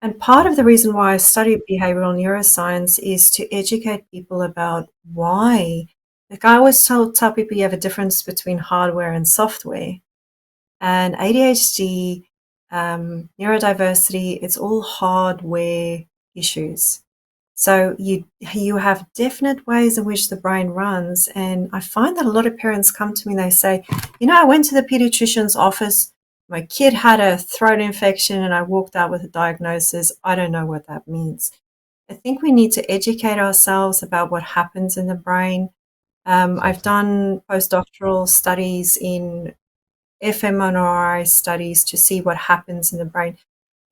And part of the reason why I study behavioral neuroscience is to educate people about why. Like I always tell people you have a difference between hardware and software. And ADHD, neurodiversity, it's all hardware issues. So you have definite ways in which the brain runs. And I find that a lot of parents come to me and they say, I went to the pediatrician's office. My kid had a throat infection and I walked out with a diagnosis. I don't know what that means. I think we need to educate ourselves about what happens in the brain. I've done postdoctoral studies in fMRI studies to see what happens in the brain.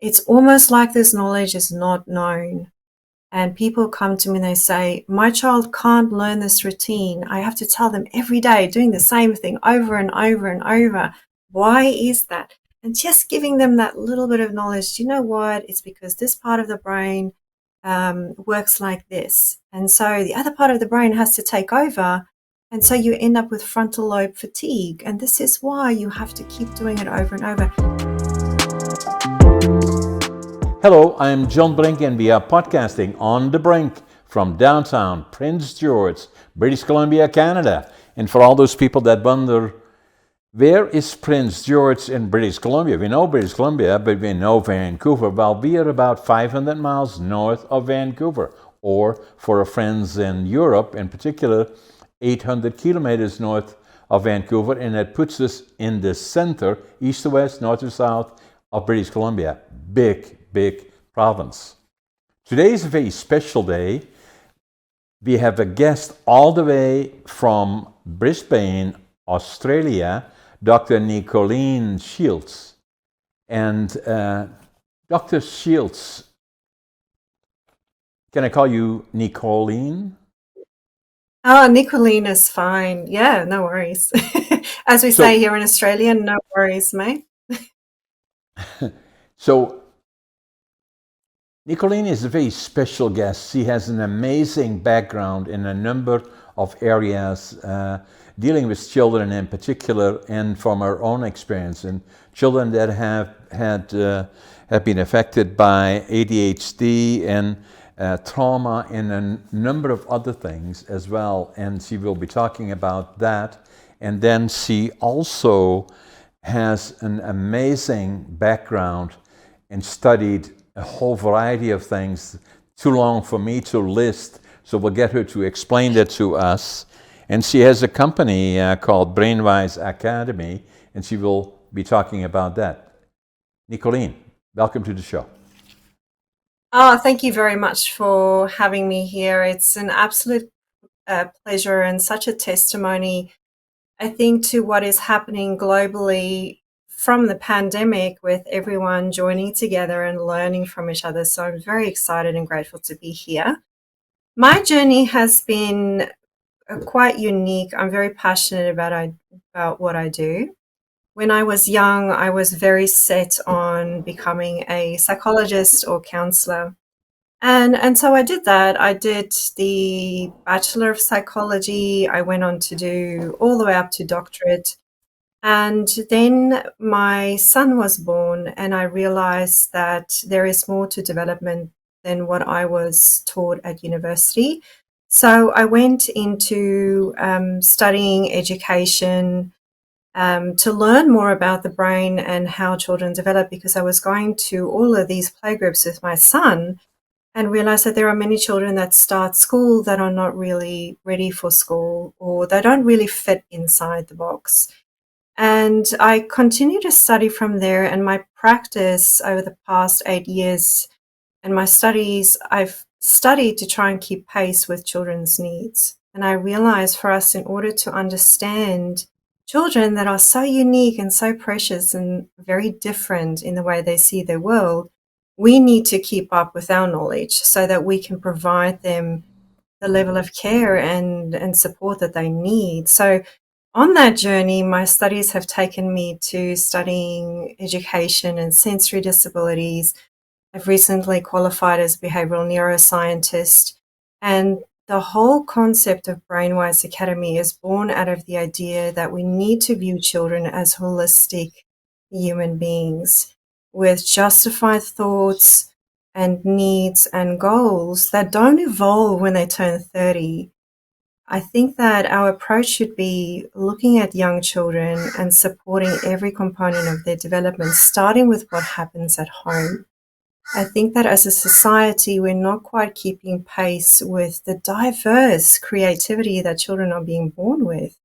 It's almost like this knowledge is not known. And people come to me and they say, my child can't learn this routine. I have to tell them every day, doing the same thing over and over and over. Why is that? And just giving them that little bit of knowledge. Do you know what? It's because this part of the brain works like this. And so the other part of the brain has to take over. And so you end up with frontal lobe fatigue. And this is why you have to keep doing it over and over. Hello, I'm John Brink and we are podcasting on the Brink from downtown Prince George, British Columbia, Canada. And for all those people that wonder, where is Prince George in British Columbia? We know British Columbia, but we know Vancouver. Well, we are about 500 miles north of Vancouver, or for our friends in Europe in particular, 800 kilometers north of Vancouver, and that puts us in the center, east to west, north to south of British Columbia. Big province. Today is a very special day. We have a guest all the way from Brisbane, Australia, Dr. Nicolene Shields. And Dr. Shields, can I call you Nicolene? Oh, Nicolene is fine. Yeah, no worries. As we say here in Australia, no worries, mate. So, Nicolene is a very special guest. She has an amazing background in a number of areas, dealing with children in particular, and from her own experience, and children that have been affected by ADHD and trauma and a number of other things as well. And she will be talking about that. And then she also has an amazing background and studied a whole variety of things, too long for me to list, so we'll get her to explain that to us. And she has a company called Brainwise Academy, and she will be talking about that. Nicolene, welcome to the show. Oh, thank you very much for having me here. It's an absolute pleasure and such a testimony, I think, to what is happening globally from the pandemic, with everyone joining together and learning from each other. So I'm very excited and grateful to be here. My journey has been quite unique. I'm very passionate about what I do. When I was young, I was very set on becoming a psychologist or counsellor. And so I did that. I did the Bachelor of Psychology. I went on to do all the way up to doctorate. And then my son was born, and I realized that there is more to development than what I was taught at university. So I went into studying education to learn more about the brain and how children develop, because I was going to all of these playgroups with my son and realized that there are many children that start school that are not really ready for school, or they don't really fit inside the box. And I continue to study from there, and my practice over the past 8 years and my studies, I've studied to try and keep pace with children's needs. And I realize for us, in order to understand children that are so unique and so precious and very different in the way they see their world, we need to keep up with our knowledge so that we can provide them the level of care and support that they need. So on that journey, my studies have taken me to studying education and sensory disabilities. I've recently qualified as a behavioural neuroscientist, and the whole concept of Brainwise Academy is born out of the idea that we need to view children as holistic human beings with justified thoughts, and needs and goals that don't evolve when they turn 30. I think that our approach should be looking at young children and supporting every component of their development, starting with what happens at home. I think that as a society, we're not quite keeping pace with the diverse creativity that children are being born with.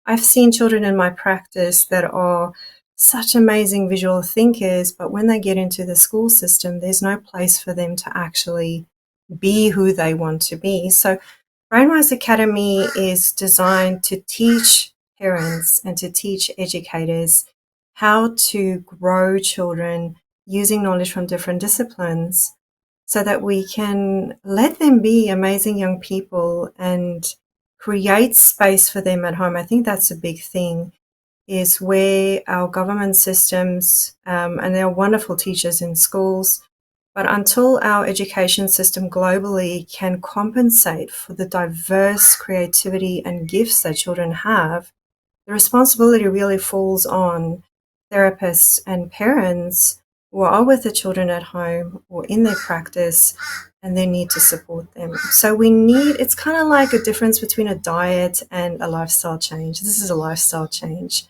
I've seen children in my practice that are such amazing visual thinkers, but when they get into the school system, there's no place for them to actually be who they want to be. So Brainwise Academy is designed to teach parents and to teach educators how to grow children using knowledge from different disciplines so that we can let them be amazing young people and create space for them at home. I think that's a big thing, is where our government systems, and there are wonderful teachers in schools, but until our education system globally can compensate for the diverse creativity and gifts that children have, the responsibility really falls on therapists and parents who are with the children at home or in their practice, and they need to support them. So it's kind of like a difference between a diet and a lifestyle change. This is a lifestyle change.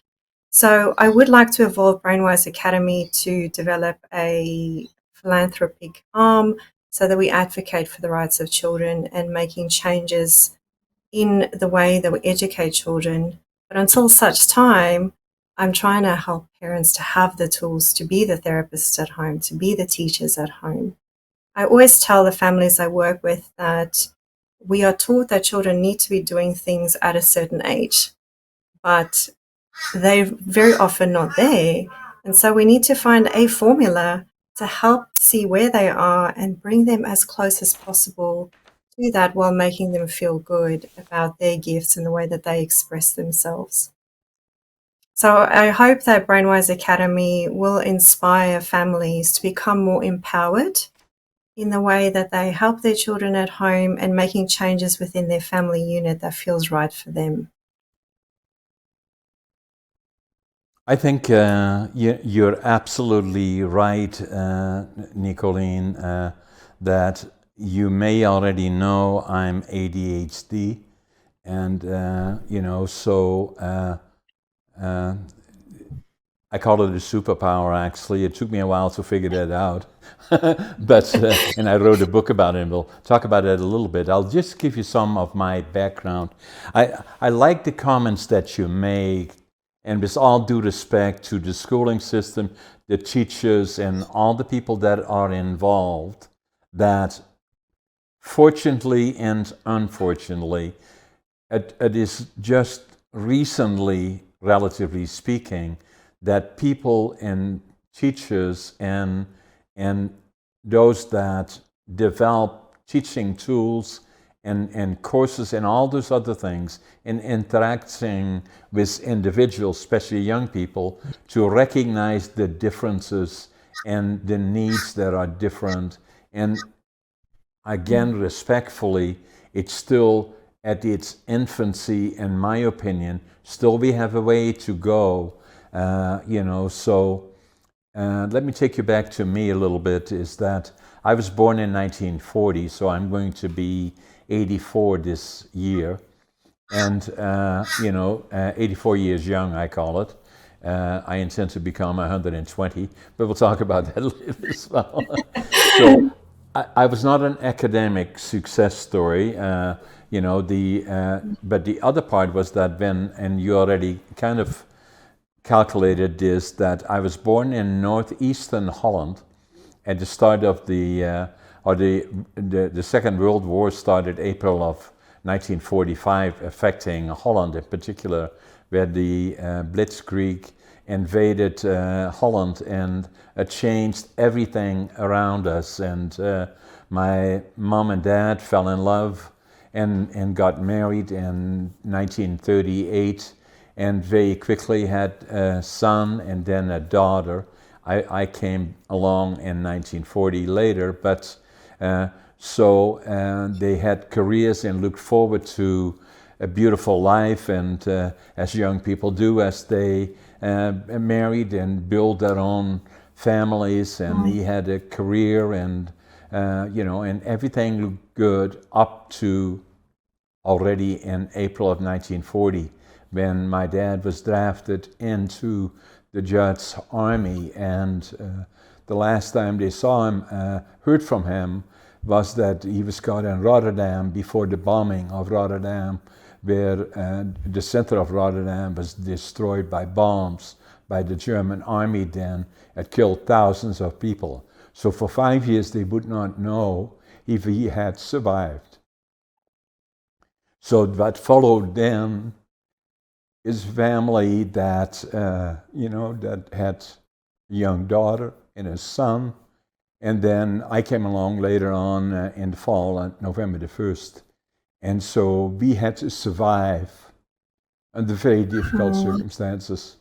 So I would like to evolve Brainwise Academy to develop a philanthropic arm so that we advocate for the rights of children and making changes in the way that we educate children. But until such time, I'm trying to help parents to have the tools to be the therapists at home, to be the teachers at home. I always tell the families I work with that we are taught that children need to be doing things at a certain age, but they're very often not there. And so we need to find a formula to help see where they are and bring them as close as possible to that while making them feel good about their gifts and the way that they express themselves. So I hope that Brainwise Academy will inspire families to become more empowered in the way that they help their children at home and making changes within their family unit that feels right for them. I think you're absolutely right, Nicolene, that you may already know I'm ADHD, and so I call it a superpower. Actually, it took me a while to figure that out, but and I wrote a book about it. And we'll talk about it a little bit. I'll just give you some of my background. I like the comments that you make. And with all due respect to the schooling system, the teachers, and all the people that are involved, that fortunately and unfortunately, it is just recently, relatively speaking, that people and teachers and those that develop teaching tools and courses and all those other things, in interacting with individuals, especially young people, to recognize the differences and the needs that are different. And again, respectfully, it's still at its infancy, in my opinion. Still, we have a way to go, So let me take you back to me a little bit, is that I was born in 1940, so I'm going to be 84 this year, and 84 years young, I call it. I intend to become 120, but we'll talk about that later as well. So I was not an academic success story, but the other part was that and you already kind of calculated this, that I was born in northeastern Holland at the start of the Second World War started April of 1945, affecting Holland in particular, where the Blitzkrieg invaded Holland and changed everything around us. And my mom and dad fell in love and got married in 1938, and very quickly had a son and then a daughter. I came along in 1940 later, but so they had careers and looked forward to a beautiful life, and as young people do, as they married and built their own families, and he had a career and and everything looked good up to already in April of 1940, when my dad was drafted into the Jud's army, and the last time they saw him, heard from him, was that he was caught in Rotterdam before the bombing of Rotterdam, where the center of Rotterdam was destroyed by bombs by the German army then. It killed thousands of people. So for 5 years they would not know if he had survived. So what followed then is family that, that had a young daughter and a son. And then I came along later on in the fall, on November the 1st. And so we had to survive under very difficult circumstances.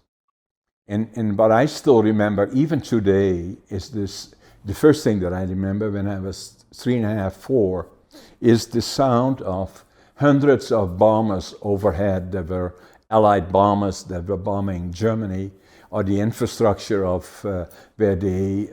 And what I still remember, even today, is the first thing that I remember when I was 3.5, 4, is the sound of hundreds of bombers overhead. There were Allied bombers that were bombing Germany, or the infrastructure of where they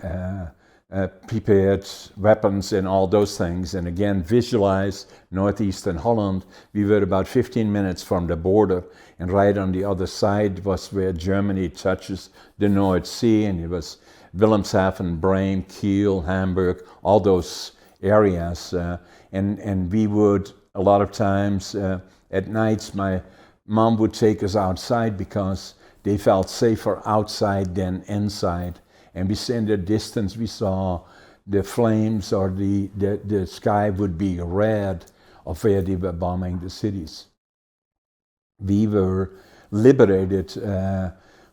prepared weapons and all those things. And again, visualize northeastern Holland. We were about 15 minutes from the border, and right on the other side was where Germany touches the North Sea, and it was Wilhelmshaven, Brink, Kiel, Hamburg, all those areas. And we would, a lot of times at nights, my mom would take us outside because they felt safer outside than inside. And we in the distance, we saw the flames, or the sky would be red of where they were bombing the cities. We were liberated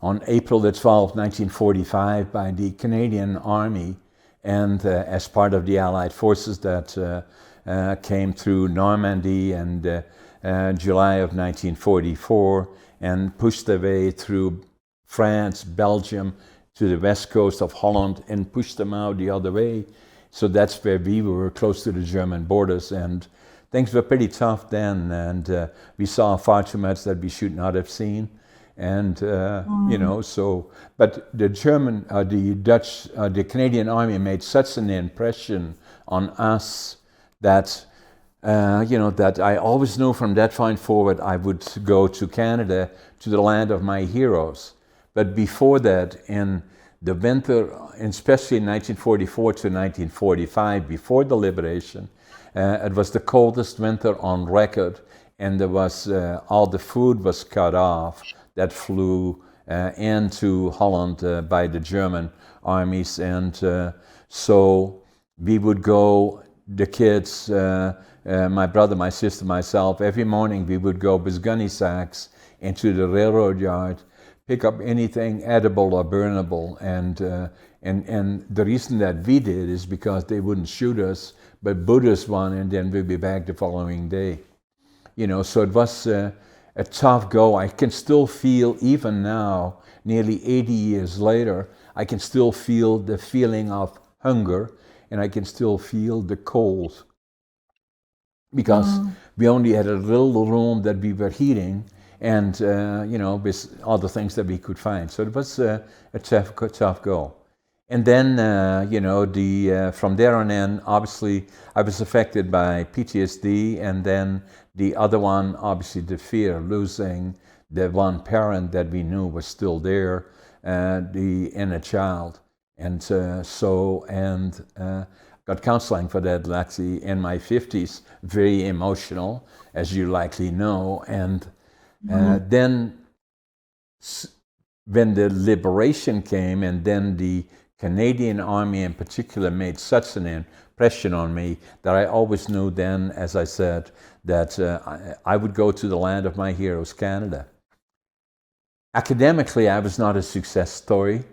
on April the 12th, 1945 by the Canadian Army, and as part of the Allied forces that came through Normandy and July of 1944, and pushed their way through France, Belgium, to the west coast of Holland, and pushed them out the other way. So that's where we were, close to the German borders, and things were pretty tough then, and we saw far too much that we should not have seen. And, but the German, the Dutch, the Canadian Army made such an impression on us that, that I always knew from that point forward I would go to Canada, to the land of my heroes. But before that, in the winter, especially in 1944 to 1945, before the liberation, it was the coldest winter on record, and there was all the food was cut off that flew into Holland by the German armies, and so we would go, the kids, my brother, my sister, myself, every morning we would go with gunny sacks into the railroad yard, pick up anything edible or burnable, and the reason that we did is because they wouldn't shoot us, but boot us one, and then we'd be back the following day. So it was a tough go. I can still feel, even now, nearly 80 years later, I can still feel the feeling of hunger, and I can still feel the cold, because we only had a little room that we were heating, and with all the things that we could find. So it was a tough go. And then, from there on in, obviously, I was affected by PTSD, and then the other one, obviously, the fear, losing the one parent that we knew was still there, the inner child. And got counseling for that, actually, in my 50s, very emotional, as you likely know. And then when the liberation came, and then the Canadian Army in particular made such an impression on me that I always knew then, as I said, that I would go to the land of my heroes, Canada. Academically, I was not a success story,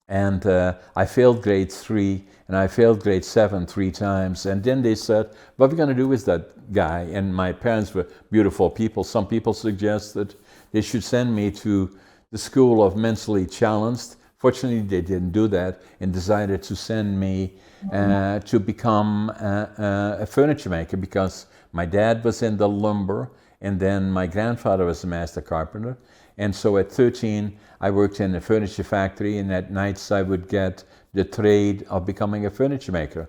and I failed grade 3, and I failed grade 7 3 times. And then they said, what are we going to do with that guy? And my parents were beautiful people. Some people suggested they should send me to the School of Mentally Challenged. Fortunately, they didn't do that, and decided to send me to become a furniture maker, because my dad was in the lumber, and then my grandfather was a master carpenter. And so at 13, I worked in a furniture factory, and at nights I would get the trade of becoming a furniture maker.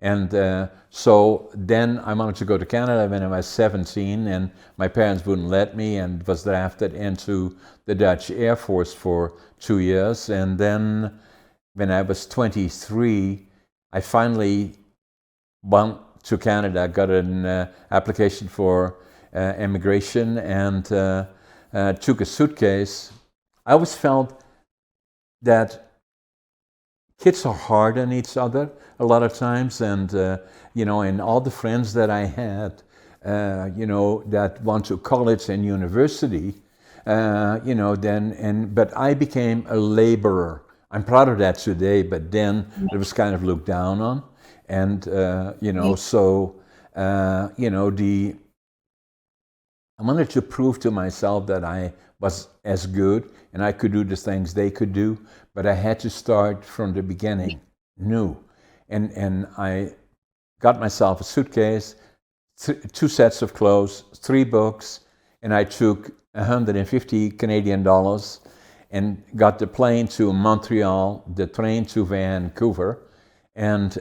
And so then I wanted to go to Canada when I was 17, and my parents wouldn't let me, and was drafted into the Dutch Air Force for 2 years. And then when I was 23, I finally went to Canada, got an application for immigration, and took a suitcase. I always felt that kids are hard on each other a lot of times, and and all the friends that I had, that went to college and university, but I became a laborer. I'm proud of that today, but then it was kind of looked down on, and I wanted to prove to myself that I was as good and I could do the things they could do, but I had to start from the beginning, new. And I got myself a suitcase, 2 sets of clothes, 3 books, and I took 150 Canadian dollars and got the plane to Montreal, the train to Vancouver, and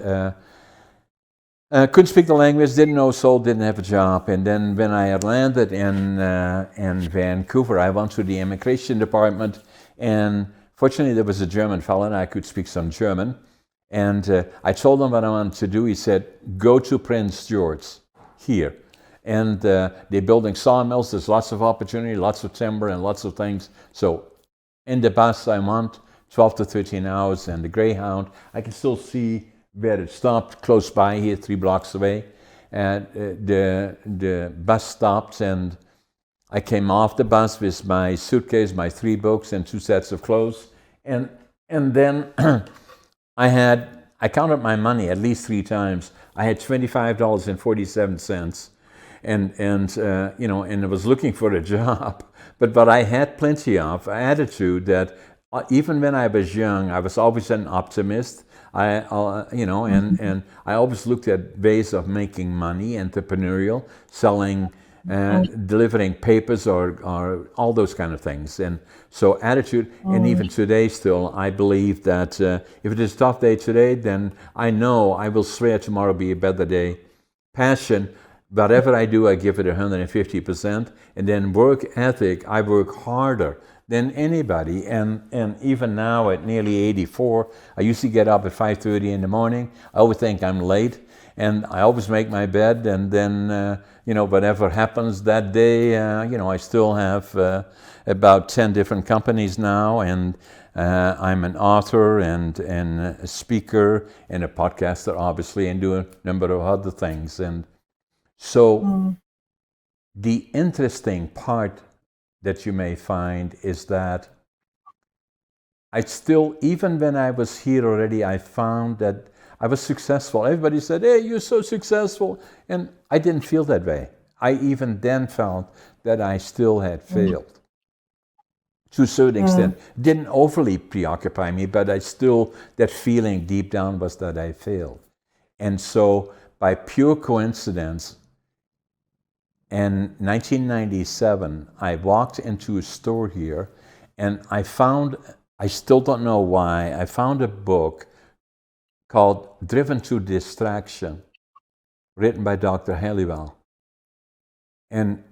couldn't speak the language, didn't know soul, didn't have a job. And then when I had landed in Vancouver, I went to the immigration department, and fortunately there was a German fellow and I could speak some German. And I told him what I wanted to do. He said, go to Prince George here. And they're building sawmills, there's lots of opportunity, lots of timber and lots of things. So in the bus I went, 12 to 13 hours, and the Greyhound, I can still see where it stopped close by here, 3 blocks away. And the bus stopped, and I came off the bus with my suitcase, my 3 books, and 2 sets of clothes. And then I counted my money at least 3 times. I had $25.47, and I was looking for a job. But what I had plenty of attitude that even when I was young, I was always an optimist. And I always looked at ways of making money, entrepreneurial, selling, delivering papers, or all those kind of things. And so attitude, and even today still, I believe that if it is a tough day today, then I know I will swear tomorrow will be a better day. Passion, whatever I do, I give it 150%. And then work ethic, I work harder than anybody, and even now at nearly 84, I used to get up at 5:30 in the morning. I always think I'm late, and I always make my bed, and then whatever happens that day, I still have about 10 different companies now, and I'm an author and a speaker and a podcaster, obviously, and do a number of other things. And so the interesting part that you may find is that I still, even when I was here already, I found that I was successful. Everybody said, hey, you're so successful. And I didn't feel that way. I even then felt that I still had failed. To a certain extent. Didn't overly preoccupy me, but that feeling deep down was that I failed. And so by pure coincidence, in 1997, I walked into a store here, and I still don't know why, I found a book called Driven to Distraction, written by Dr. Halliwell. And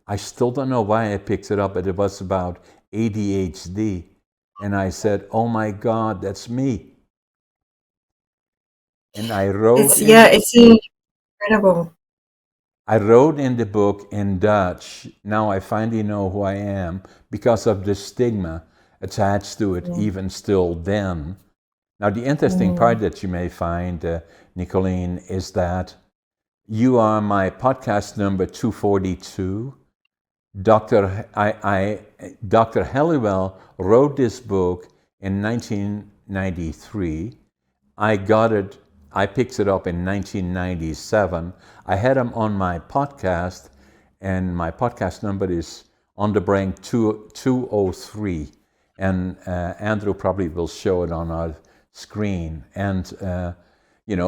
I still don't know why I picked it up, but it was about ADHD. And I said, oh my God, that's me. And I wrote... It's incredible. I wrote in the book in Dutch. Now I finally know who I am because of the stigma attached to it, even still then. Now the interesting part that you may find, Nicolene, is that you are my podcast number 242. Dr. Halliwell wrote this book in 1993. I picked it up in 1997. I had him on my podcast, and my podcast number is On the Brink 203. And Andrew probably will show it on our screen. And,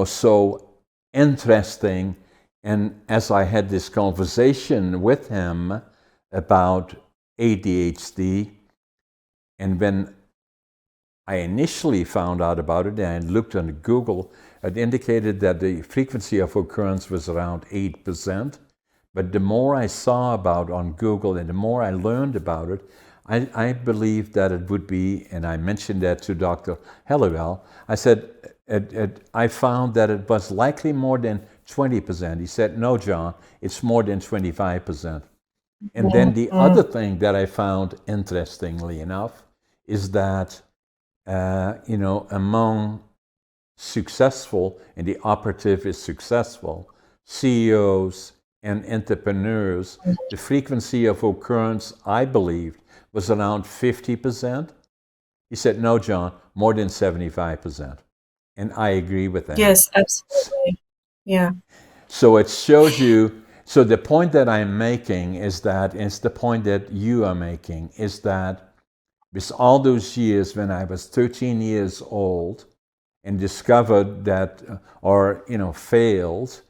so interesting. And as I had this conversation with him about ADHD, and when I initially found out about it and looked on Google. It indicated that the frequency of occurrence was around 8%. But the more I saw about on Google and the more I learned about it, I believed that it would be, and I mentioned that to Dr. Halliwell. I said, I found that it was likely more than 20%. He said, no, John, it's more than 25%. And then the other thing that I found, interestingly enough, is that, among successful, and the operative is successful, CEOs and entrepreneurs, the frequency of occurrence, I believed, was around 50%. He said, no, John, more than 75%. And I agree with that. Yes, absolutely. Yeah. So it shows you, so the point that I'm making is that, it's the point that you are making, is that with all those years when I was 13 years old and discovered that, failed,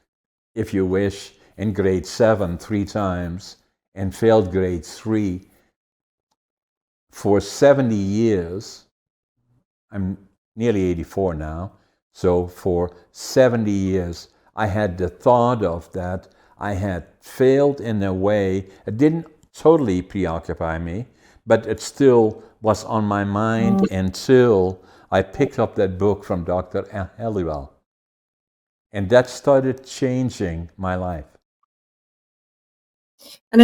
if you wish, in grade 7 3 times and failed grade 3, for 70 years, I'm nearly 84 now, so for 70 years, I had the thought of that I had failed in a way. It didn't totally preoccupy me, but it still was on my mind until I picked up that book from Dr. Halliwell. And that started changing my life. And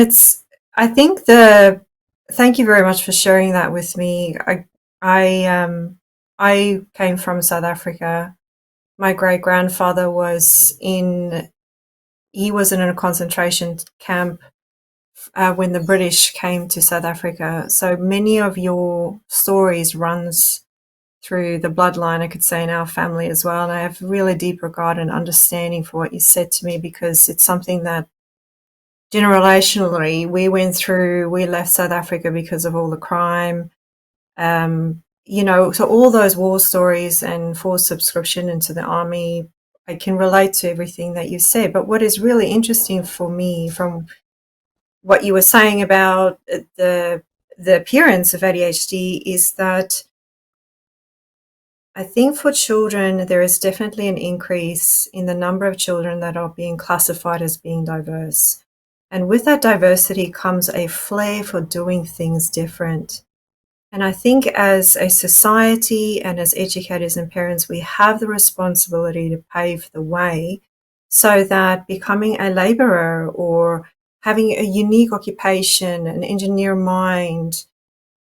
thank you very much for sharing that with me. I came from South Africa. My great grandfather was in a concentration camp when the British came to South Africa. So many of your stories runs through the bloodline, I could say, in our family as well. And I have really deep regard and understanding for what you said to me, because it's something that generationally we left South Africa because of all the crime. So all those war stories and forced subscription into the army, I can relate to everything that you said. But what is really interesting for me from what you were saying about the appearance of ADHD is that I think for children, there is definitely an increase in the number of children that are being classified as being diverse. And with that diversity comes a flair for doing things different. And I think as a society and as educators and parents, we have the responsibility to pave the way so that becoming a laborer or having a unique occupation, an engineer mind,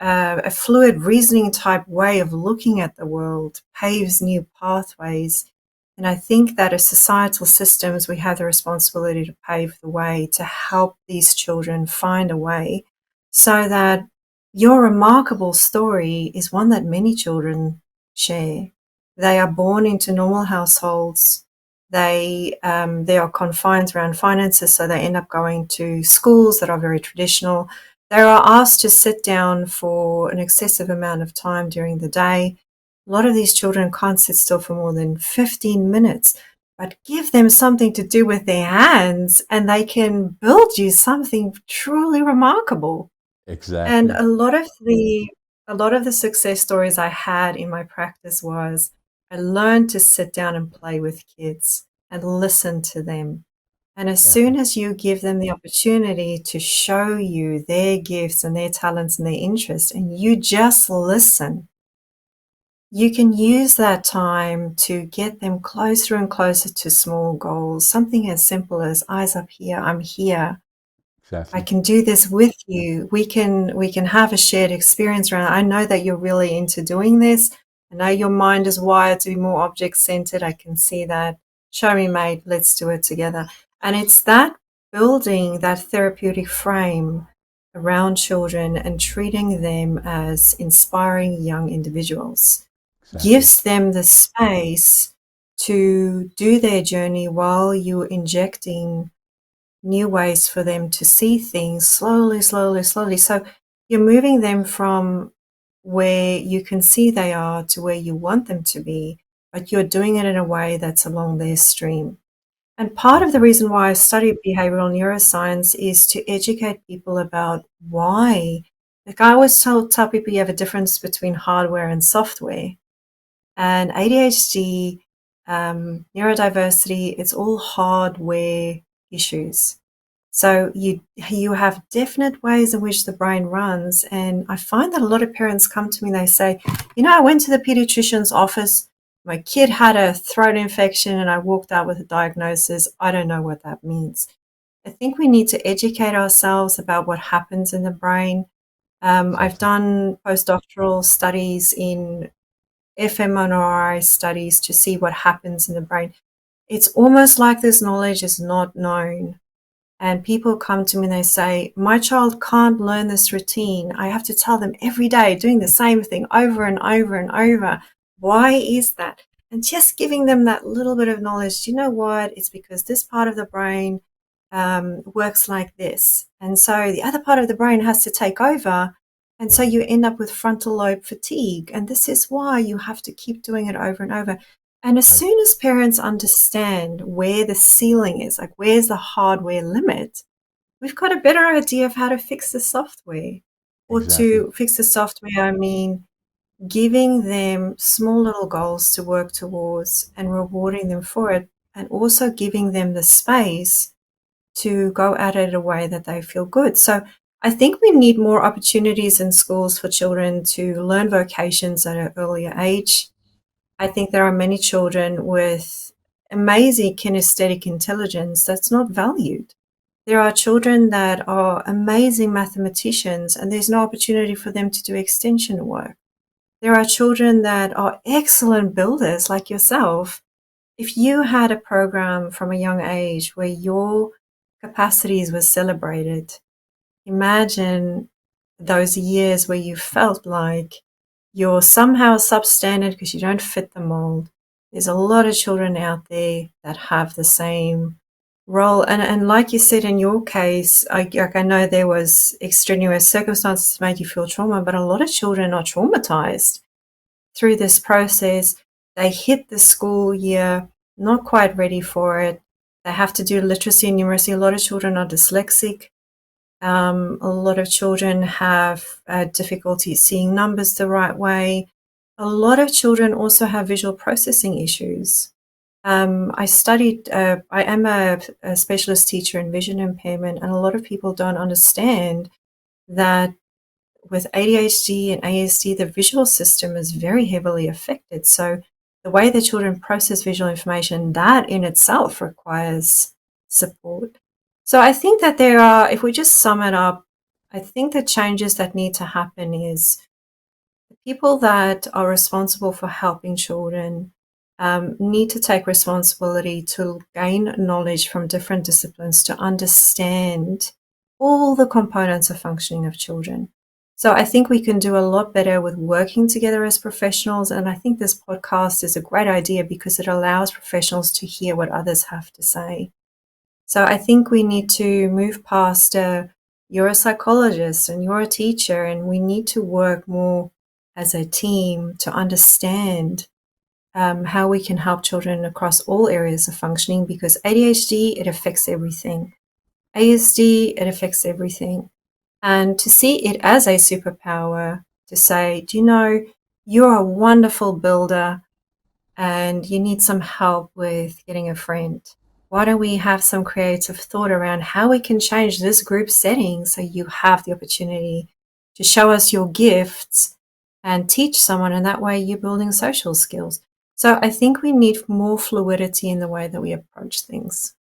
a fluid reasoning type way of looking at the world paves new pathways. And I think that as societal systems, we have the responsibility to pave the way to help these children find a way so that your remarkable story is one that many children share. They are born into normal households. They are confined around finances, so they end up going to schools that are very traditional. They are asked to sit down for an excessive amount of time during the day. A lot of these children can't sit still for more than 15 minutes, but give them something to do with their hands and they can build you something truly remarkable. Exactly. And a lot of the success stories I had in my practice was I learned to sit down and play with kids and listen to them. And as soon as you give them the opportunity to show you their gifts and their talents and their interests, and you just listen, you can use that time to get them closer and closer to small goals. Something as simple as eyes up here, I'm here. Exactly. I can do this with you. We can have a shared experience around it. I know that you're really into doing this. I know your mind is wired to be more object-centered. I can see that. Show me, mate. Let's do it together. And it's that building that therapeutic frame around children and treating them as inspiring young individuals gives them the space to do their journey while you're injecting new ways for them to see things slowly, slowly, slowly. So you're moving them from where you can see they are to where you want them to be, but you're doing it in a way that's along their stream. And part of the reason why I study behavioral neuroscience is to educate people about why Like I always tell people you have a difference between hardware and software. And ADHD, neurodiversity, it's all hardware issues. So you have definite ways in which the brain runs. And I find that a lot of parents come to me and they say, I went to the pediatrician's office. My kid had a throat infection and I walked out with a diagnosis. I don't know what that means. I think we need to educate ourselves about what happens in the brain. I've Exactly. done postdoctoral studies in fMRI studies to see what happens in the brain. It's almost like this knowledge is not known. And people come to me and they say, my child can't learn this routine. I have to tell them every day, doing the same thing over and over and over. Why is that? And just giving them that little bit of knowledge. Do you know what? It's because this part of the brain works like this. And so the other part of the brain has to take over. And so you end up with frontal lobe fatigue. And this is why you have to keep doing it over and over. And as Right. soon as parents understand where the ceiling is, like where's the hardware limit, we've got a better idea of how to fix the software. Or Exactly. to fix the software, I mean giving them small little goals to work towards and rewarding them for it, and also giving them the space to go at it in a way that they feel good. So I think we need more opportunities in schools for children to learn vocations at an earlier age. I think there are many children with amazing kinesthetic intelligence that's not valued. There are children that are amazing mathematicians and there's no opportunity for them to do extension work. There are children that are excellent builders like yourself. If you had a program from a young age where your capacities were celebrated, imagine those years where you felt like you're somehow substandard because you don't fit the mold. There's a lot of children out there that have the same role. And like you said in your case, I know there was extraneous circumstances to make you feel trauma, but a lot of children are traumatized through this process. They hit the school year not quite ready for it. They have to do literacy and numeracy. A lot of children are dyslexic. A lot of children have difficulty seeing numbers the right way. A lot of children also have visual processing issues. I am a specialist teacher in vision impairment, and a lot of people don't understand that with ADHD and ASD, the visual system is very heavily affected. So the way the children process visual information, that in itself requires support. So I think that there are, if we just sum it up, I think the changes that need to happen is the people that are responsible for helping children need to take responsibility to gain knowledge from different disciplines to understand all the components of functioning of children. So I think we can do a lot better with working together as professionals. And I think this podcast is a great idea because it allows professionals to hear what others have to say. So I think we need to move past you're a psychologist and you're a teacher, and we need to work more as a team to understand how we can help children across all areas of functioning, because ADHD, it affects everything. ASD, it affects everything. And to see it as a superpower, to say, do you know, you're a wonderful builder and you need some help with getting a friend. Why don't we have some creative thought around how we can change this group setting so you have the opportunity to show us your gifts and teach someone, and that way you're building social skills. So I think we need more fluidity in the way that we approach things.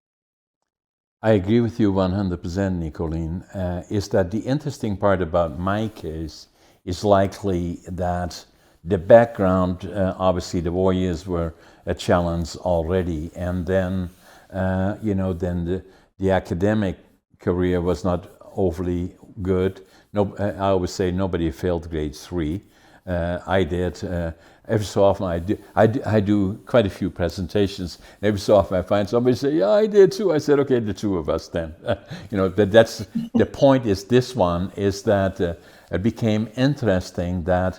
I agree with you 100%, Nicolene. Is that the interesting part about my case is likely that the background, obviously the war years were a challenge already, and then, then the academic career was not overly good. No, I always say nobody failed grade 3. I did. Every so often I do quite a few presentations. Every so often I find somebody say, yeah, I did too. I said, okay, the two of us then. But that's the point is this one is that it became interesting that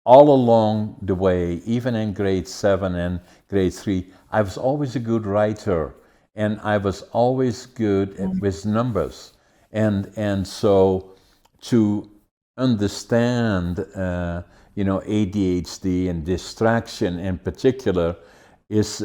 all along the way, even in grade 7 and grade 3, I was always a good writer and I was always good with numbers. And so to understand, ADHD and distraction in particular is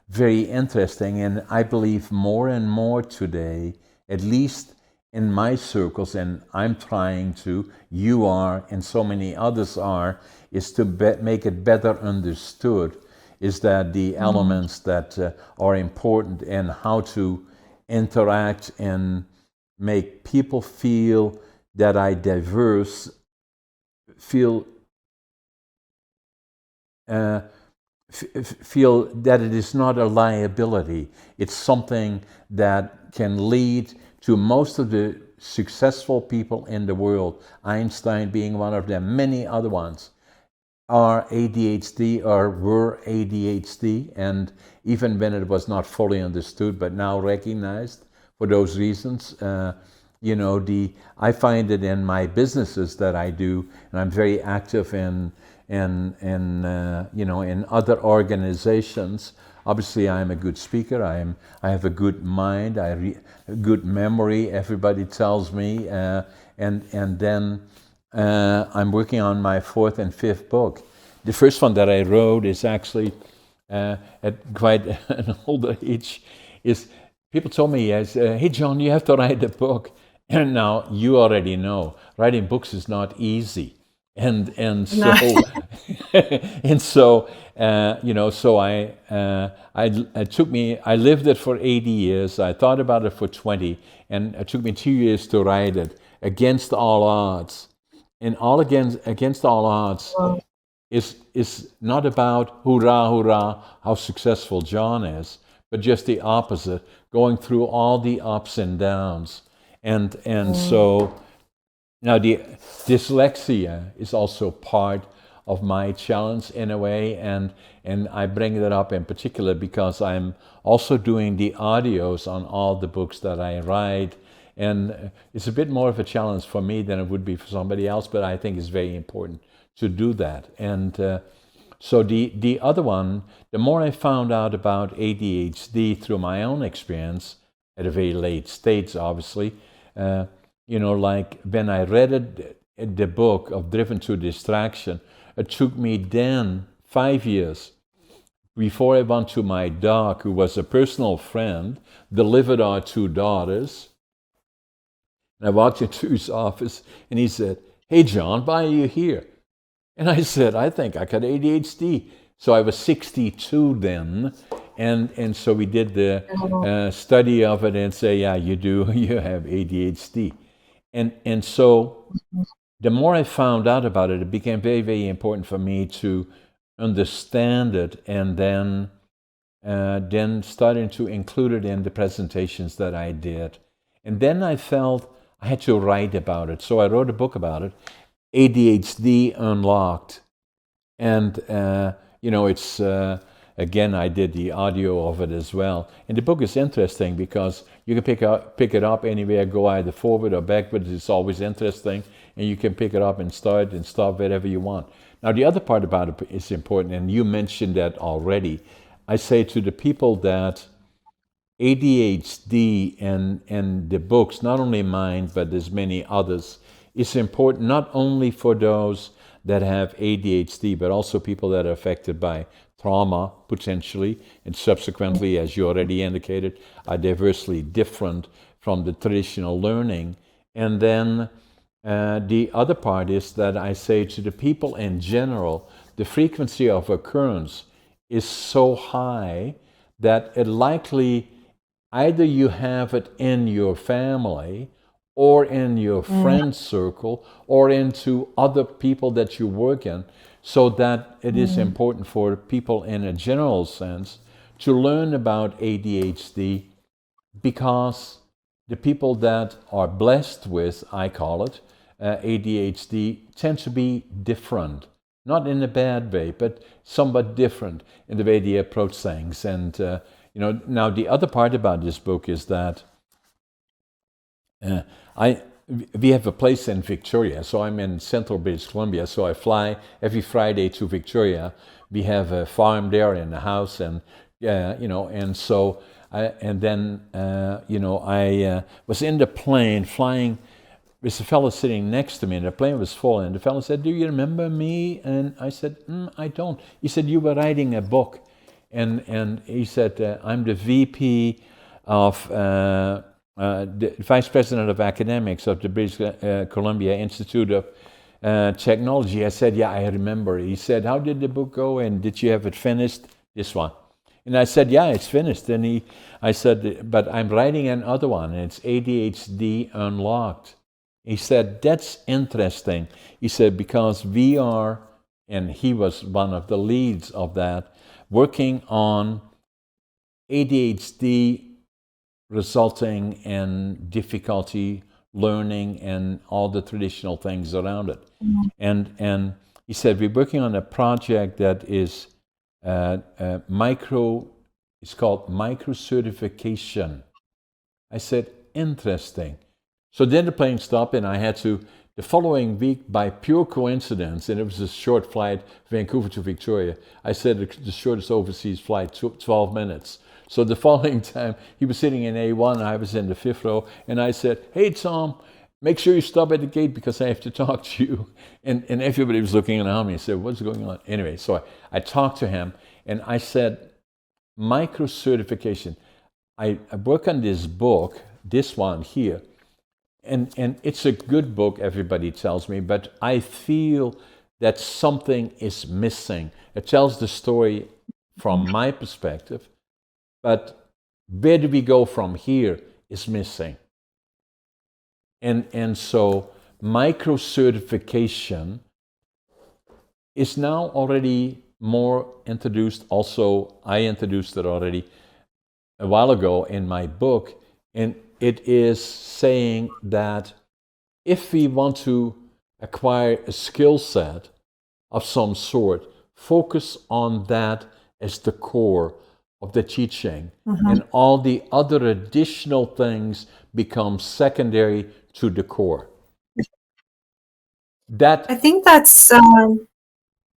very interesting. And I believe more and more today, at least in my circles, and I'm trying to, you are, and so many others are, is to make it better understood, is that the elements that are important and how to interact and make people feel that I diverse, feel feel that it is not a liability. It's something that can lead to most of the successful people in the world, Einstein being one of them, many other ones, are ADHD or were ADHD, and even when it was not fully understood but now recognized for those reasons. I find it in my businesses that I do, and I'm very active in other organizations. Obviously, I'm a good speaker. I have a good mind. A good memory. Everybody tells me, and then I'm working on my 4th and 5th book. The first one that I wrote is actually at quite an older age. Is people told me, "Hey John, you have to write a book." And now you already know writing books is not easy, and so No. and so so I lived it for 80 years. I thought about it for 20, and it took me 2 years to write it against all odds. And all against all odds is not about hurrah, hurrah, how successful John is, but just the opposite, going through all the ups and downs. And so now the dyslexia is also part of my challenge in a way, and I bring that up in particular because I'm also doing the audios on all the books that I write, and it's a bit more of a challenge for me than it would be for somebody else, but I think it's very important to do that. And so the other one, the more I found out about ADHD through my own experience at a very late stage, obviously, like when I read the book of Driven to Distraction, it took me then 5 years before I went to my doc, who was a personal friend, delivered our 2 daughters. And I walked into his office and he said, "Hey John, why are you here?" And I said, "I think I got ADHD." So I was 62 then, and so we did the study of it and say, "Yeah, you do, you have ADHD." And so the more I found out about it, it became very, very important for me to understand it, and then starting to include it in the presentations that I did. And then I felt I had to write about it. So I wrote a book about it, ADHD Unlocked. And, it's, again, I did the audio of it as well. And the book is interesting because you can pick it up anywhere, go either forward or backward. It's always interesting. And you can pick it up and start and stop wherever you want. Now, the other part about it is important, and you mentioned that already. I say to the people that ADHD and the books, not only mine, but there's many others, is important not only for those that have ADHD, but also people that are affected by trauma, potentially, and subsequently, as you already indicated, are diversely different from the traditional learning. And then the other part is that I say to the people in general, the frequency of occurrence is so high that it likely either you have it in your family or in your friend circle or into other people that you work in, so that it is important for people in a general sense to learn about ADHD, because the people that are blessed with, I call it, ADHD tend to be different. Not in a bad way, but somewhat different in the way they approach things. And now the other part about this book is that we have a place in Victoria, so I'm in central British Columbia, so I fly every Friday to Victoria. We have a farm there and a house, and and so I was in the plane flying there's a fellow sitting next to me, and the plane was full, and the fellow said, "Do you remember me?" And I said, "I don't." He said, "You were writing a book." And he said, "I'm the VP of the Vice President of Academics of the British Columbia Institute of Technology." I said, "Yeah, I remember." He said, "How did the book go, and did you have it finished?" This one. And I said, "Yeah, it's finished." And I said, "But I'm writing another one, and it's ADHD Unlocked." He said, "That's interesting." He said, "Because we are," and he was one of the leads of that, working on ADHD resulting in difficulty learning and all the traditional things around it. And he said, "We're working on a project that is it's called micro-certification." I said, "Interesting." So then the plane stopped, and I had to, the following week, by pure coincidence, and it was a short flight, Vancouver to Victoria, I said the shortest overseas flight, 12 minutes. So the following time, he was sitting in A1, I was in the 5th row, and I said, "Hey, Tom, make sure you stop at the gate because I have to talk to you." And everybody was looking around me and said, "What's going on?" Anyway, so I talked to him, and I said, micro-certification. I work on this book, this one here, and it's a good book, everybody tells me, but I feel that something is missing. It tells the story from my perspective, but where do we go from here is missing. And so micro-certification is now already more introduced. Also, I introduced it already a while ago in my book, and it is saying that if we want to acquire a skill set of some sort, focus on that as the core of the teaching, and all the other additional things become secondary to the core. I think that's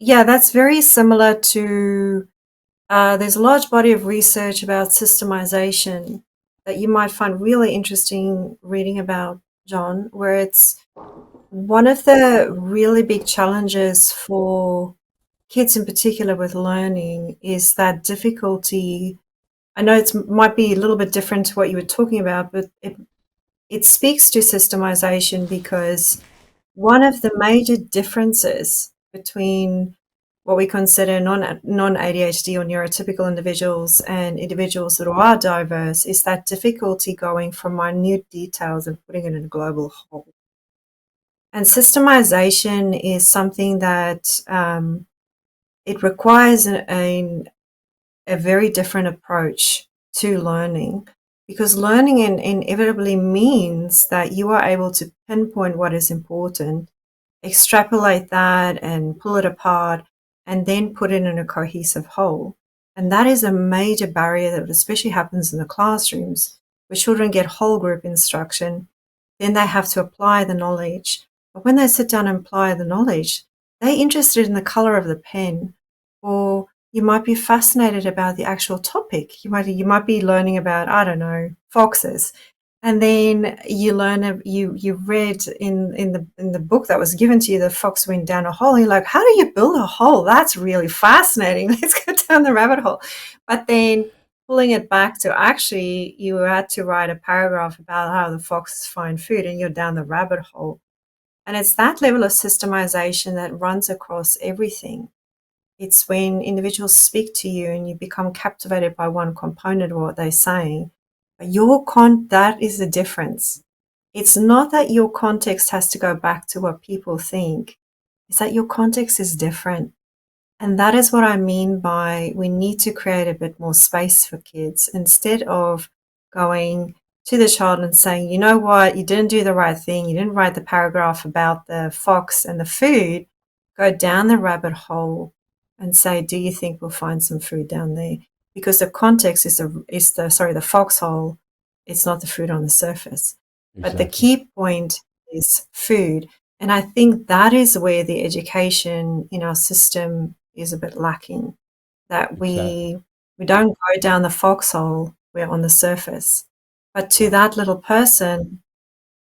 that's very similar to there's a large body of research about systemization that you might find really interesting reading about, John, where it's one of the really big challenges for kids in particular with learning is that difficulty. I know it might be a little bit different to what you were talking about, but it speaks to systemization because one of the major differences between what we consider non-ADHD or neurotypical individuals and individuals that are diverse is that difficulty going from minute details and putting it in a global whole. And systemization is something that it requires a very different approach to learning, because learning inevitably means that you are able to pinpoint what is important, extrapolate that and pull it apart, and then put it in a cohesive whole. And that is a major barrier that especially happens in the classrooms where children get whole group instruction. Then they have to apply the knowledge. But when they sit down and apply the knowledge, they're interested in the color of the pen, or you might be fascinated about the actual topic. You might be learning about, I don't know, foxes. And then you learn, you read in the book that was given to you, the fox went down a hole. And you're like, how do you build a hole? That's really fascinating. Let's go down the rabbit hole. But then pulling it back to actually, you had to write a paragraph about how the foxes find food, and you're down the rabbit hole. And it's that level of systemization that runs across everything. It's when individuals speak to you and you become captivated by one component of what they're saying. But that is the difference. It's not that your context has to go back to what people think. It's that your context is different. And that is what I mean by we need to create a bit more space for kids instead of going to the child and saying, you know what, you didn't do the right thing. You didn't write the paragraph about the fox and the food. Go down the rabbit hole and say, do you think we'll find some food down there? Because the context is the foxhole. It's not the food on the surface. Exactly. But the key point is food. And I think that is where the education in our system is a bit lacking, that we don't go down the foxhole, we're on the surface. But to that little person,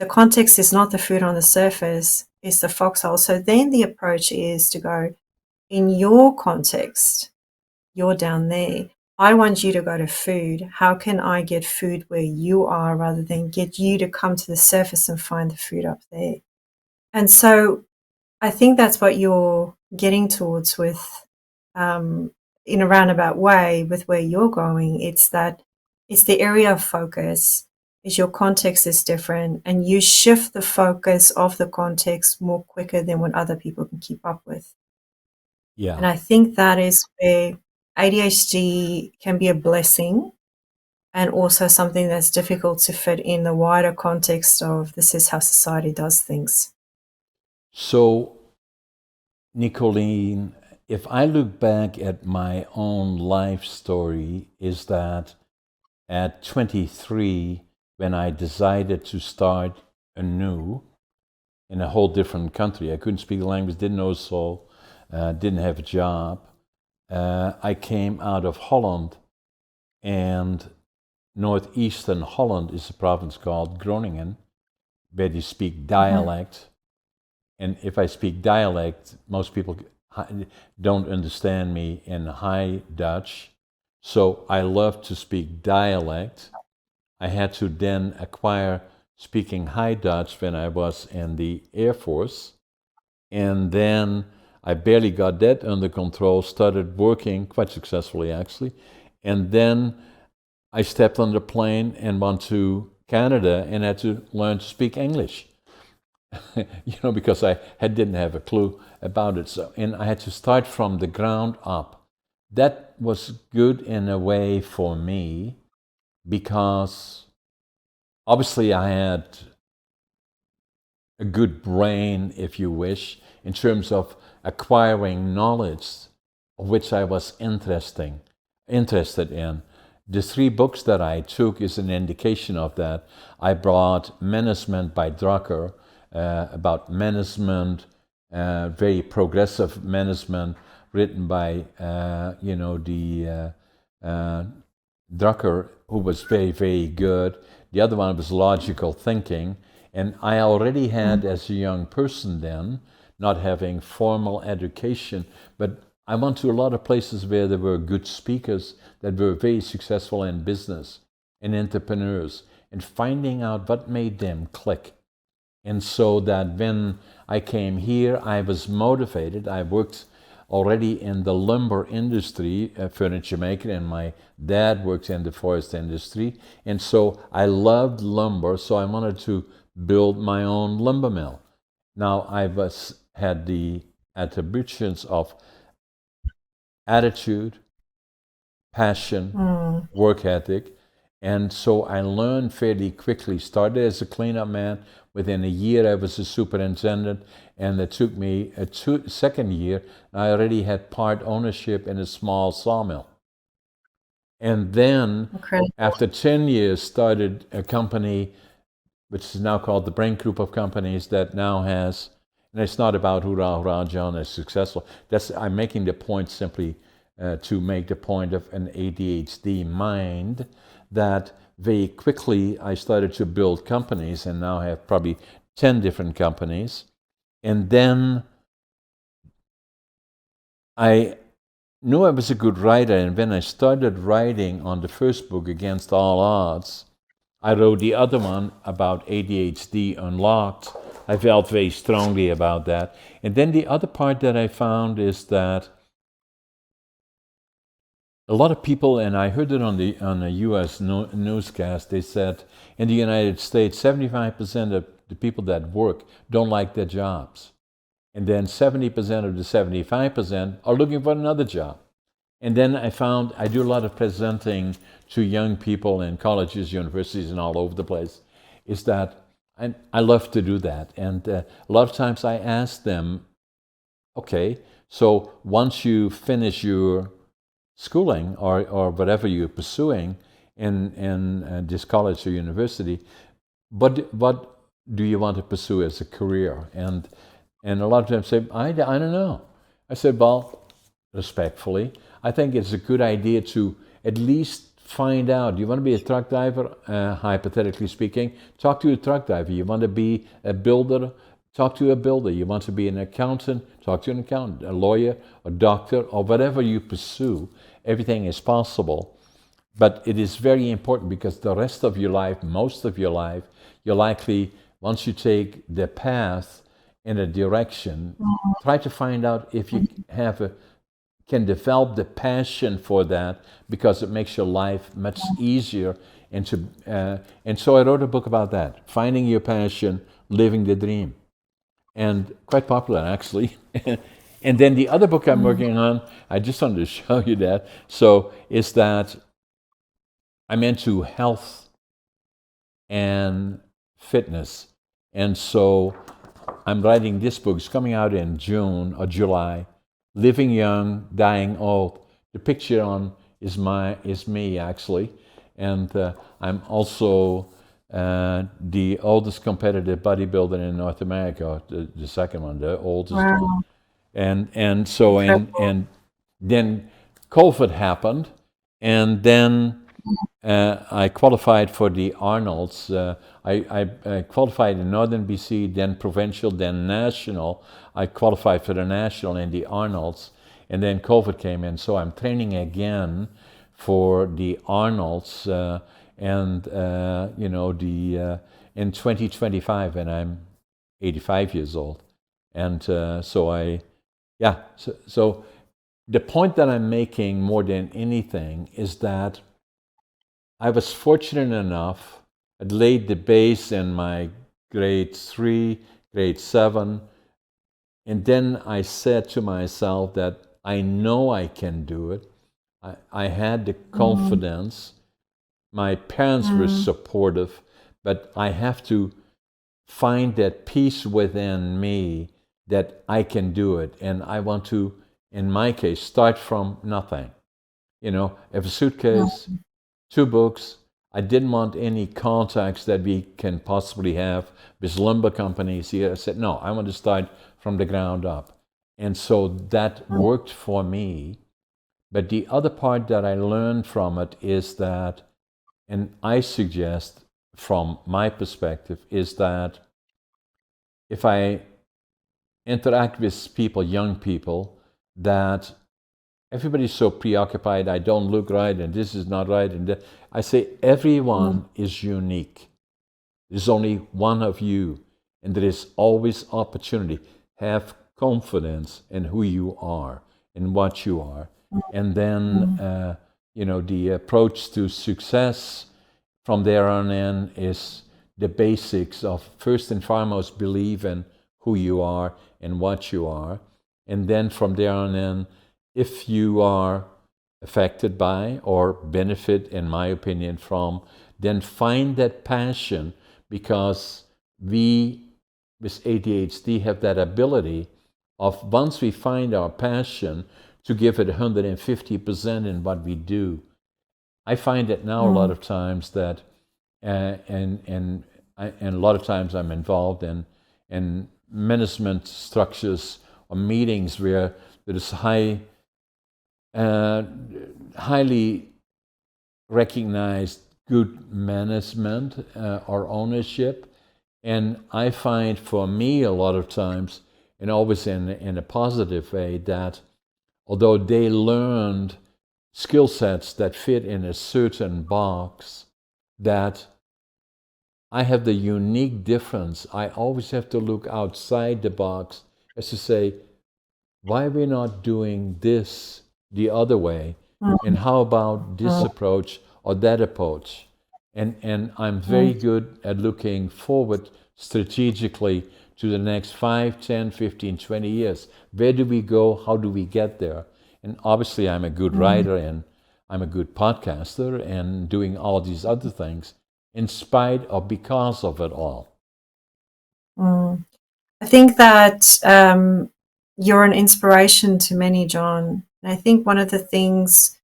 the context is not the food on the surface, it's the foxhole. So then the approach is to go, in your context, you're down there. I want you to go to food. How can I get food where you are rather than get you to come to the surface and find the food up there? And so I think that's what you're getting towards with, in a roundabout way, with where you're going. It's that it's the area of focus, is your context is different, and you shift the focus of the context more quicker than what other people can keep up with. Yeah. And I think that is where ADHD can be a blessing and also something that's difficult to fit in the wider context of this is how society does things. So, Nicolene, if I look back at my own life story, is that at 23, when I decided to start anew in a whole different country, I couldn't speak the language, didn't know soul, didn't have a job. I came out of Holland, and northeastern Holland is a province called Groningen, where they speak dialect. And if I speak dialect, most people don't understand me in High Dutch. So I love to speak dialect. I had to then acquire speaking High Dutch when I was in the Air Force. And then I barely got that under control, started working quite successfully actually. And then I stepped on the plane and went to Canada and had to learn to speak English. Because I didn't have a clue about it. So, and I had to start from the ground up. That was good in a way for me because obviously I had a good brain, if you wish, in terms of acquiring knowledge of which I was interested in. The 3 books that I took is an indication of that. I brought Management by Drucker, about management, very progressive management, written by Drucker, who was very, very good. The other one was Logical Thinking, and I already had, as a young person then, not having formal education, but I went to a lot of places where there were good speakers that were very successful in business and entrepreneurs, and finding out what made them click. And so that when I came here, I was motivated. I worked already in the lumber industry, furniture maker, and my dad works in the forest industry. And so I loved lumber, so I wanted to build my own lumber mill. Now I had the attributions of attitude, passion, work ethic. And so I learned fairly quickly. Started as a cleanup man. Within a year, I was a superintendent, and it took me a second year. I already had part ownership in a small sawmill. And then, after 10 years, started a company which is now called the Brink group of companies that now has, and it's not about hurrah, hurrah, John is successful. I'm making the point simply to make the point of an ADHD mind, that very quickly I started to build companies and now have probably 10 different companies. And then I knew I was a good writer, and when I started writing on the first book, Against All Odds, I wrote the other one about ADHD Unlocked. I felt very strongly about that. And then the other part that I found is that a lot of people, and I heard it on a U.S. newscast, they said in the United States, 75% of the people that work don't like their jobs. And then 70% of the 75% are looking for another job. And then I found I do a lot of presenting to young people in colleges, universities, and all over the place, is that I love to do that. And a lot of times I ask them, okay, so once you finish your schooling or whatever you're pursuing in this college or university, what do you want to pursue as a career? And a lot of them say, I don't know. I said, well, respectfully, I think it's a good idea to at least find out. You want to be a truck driver, hypothetically speaking, talk to a truck driver. You want to be a builder, talk to a builder. You want to be an accountant, talk to an accountant, a lawyer, a doctor, or whatever you pursue. Everything is possible. But it is very important because the rest of your life, most of your life, you're likely, once you take the path in a direction, try to find out if you can develop the passion for that, because it makes your life much easier. And so I wrote a book about that, finding your passion, living the dream, and quite popular actually. And then the other book I'm working on, I just wanted to show you that. So is that I'm into health and fitness, and so I'm writing this book. It's coming out in June or July. Living Young, Dying Old. The picture on is me actually, and I'm also the oldest competitive bodybuilder in North America. The second one, the oldest one, and then COVID happened, and then I qualified for the Arnolds. I qualified in Northern BC, then provincial, then national. I qualified for the national in the Arnolds, and then COVID came in. So I'm training again for the Arnolds, in 2025, and I'm 85 years old. And so the point that I'm making more than anything is that I was fortunate enough, I'd laid the base in my grade 3, grade 7, and then I said to myself that I know I can do it. I had the confidence. My parents were supportive, but I have to find that peace within me that I can do it. And I want to, in my case, start from nothing. You know, if a suitcase, 2 books. I didn't want any contacts that we can possibly have with lumber companies here. I said, no, I want to start from the ground up. And so that worked for me. But the other part that I learned from it is that, and I suggest from my perspective, is that if I interact with people, young people, that everybody's so preoccupied, I don't look right, and this is not right, and that. I say everyone is unique. There's only one of you, and there is always opportunity. Have confidence in who you are and what you are. And then, the approach to success from there on in is the basics of, first and foremost, believe in who you are and what you are. And then from there on in, if you are affected by or benefit, in my opinion, from, then find that passion, because we with ADHD have that ability of, once we find our passion, to give it 150% in what we do. I find that now a lot of times that, and a lot of times I'm involved in management structures or meetings where there is highly recognized good management or ownership. And I find for me a lot of times, and always in a positive way, that although they learned skill sets that fit in a certain box, that I have the unique difference. I always have to look outside the box as to say, why are we not doing this the other way? And how about this approach or that approach? And I'm very good at looking forward strategically to the next 5, 10, 15, 20 years. Where do we go? How do we get there? And obviously I'm a good writer, and I'm a good podcaster, and doing all these other things in spite or because of it all. I think that you're an inspiration to many, John. And I think one of the things